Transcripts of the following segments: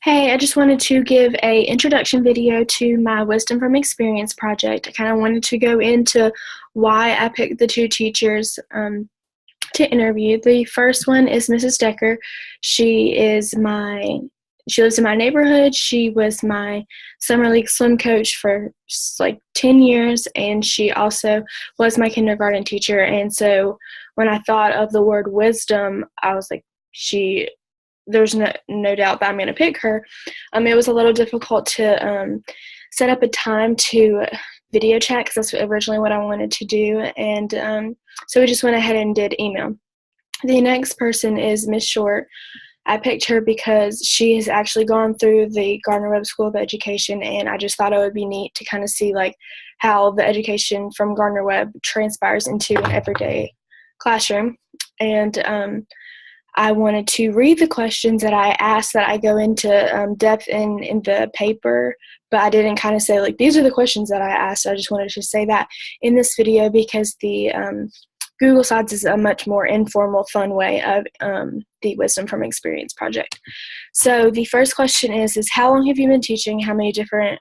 Hey, I just wanted to give a introduction video to my Wisdom from Experience project. I kind of wanted to go into why I picked the two teachers to interview. The first one is Mrs. Decker. She lives in my neighborhood. She was my summer league swim coach for like 10 years, and she also was my kindergarten teacher. And so when I thought of the word wisdom, I was like, there's no doubt that I'm going to pick her. It was a little difficult to set up a time to video chat because that's originally what I wanted to do, and so we just went ahead and did email. The next person is Miss Short. I picked her because she has actually gone through the Gardner-Webb School of Education, and I just thought it would be neat to kind of see like how the education from Gardner-Webb transpires into an everyday classroom. And I wanted to read the questions that I asked that I go into depth in the paper, but I didn't kind of say, like, these are the questions that I asked. I just wanted to say that in this video because the Google Slides is a much more informal, fun way of the Wisdom from Experience project. So the first question is how long have you been teaching? How many different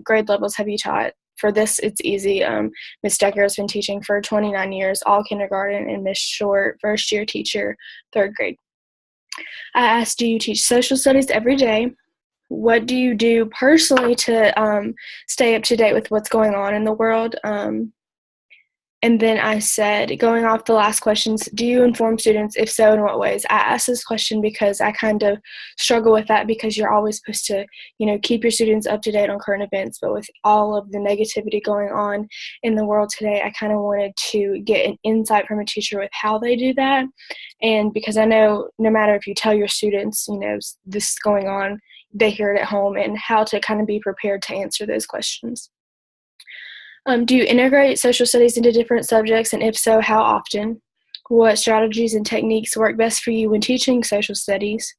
grade levels have you taught? For this, it's easy. Ms. Decker has been teaching for 29 years, all kindergarten, and Ms. Short, first-year teacher, third grade. I asked, do you teach social studies every day? What do you do personally to stay up to date with what's going on in the world? And then I said, going off the last questions, do you inform students? If so, in what ways? I asked this question because I kind of struggle with that because you're always supposed to, keep your students up to date on current events. But with all of the negativity going on in the world today, I kind of wanted to get an insight from a teacher with how they do that. And because I know no matter if you tell your students, this is going on, they hear it at home, and how to kind of be prepared to answer those questions. Do you integrate social studies into different subjects, and if so, how often? What strategies and techniques work best for you when teaching social studies?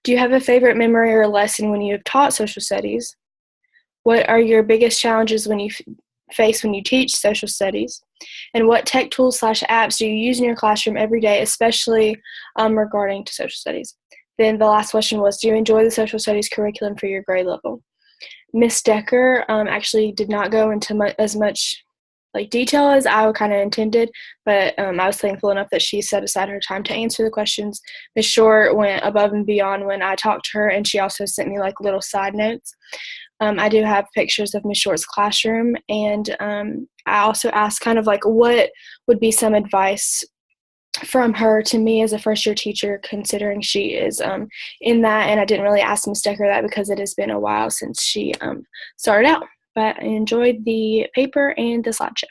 Do you have a favorite memory or lesson when you have taught social studies? What are your biggest challenges when you face when you teach social studies? And what tech tools / apps do you use in your classroom every day, especially regarding to social studies? Then the last question was, do you enjoy the social studies curriculum for your grade level? Miss Decker actually did not go into as much detail as I kind of intended, but I was thankful enough that she set aside her time to answer the questions. Miss Short went above and beyond when I talked to her, and she also sent me little side notes. I do have pictures of Miss Short's classroom, and I also asked kind of what would be some advice from her to me as a first-year teacher, considering she is in that. And I didn't really ask Ms. Decker that because it has been a while since she started out. But I enjoyed the paper and the slideshow.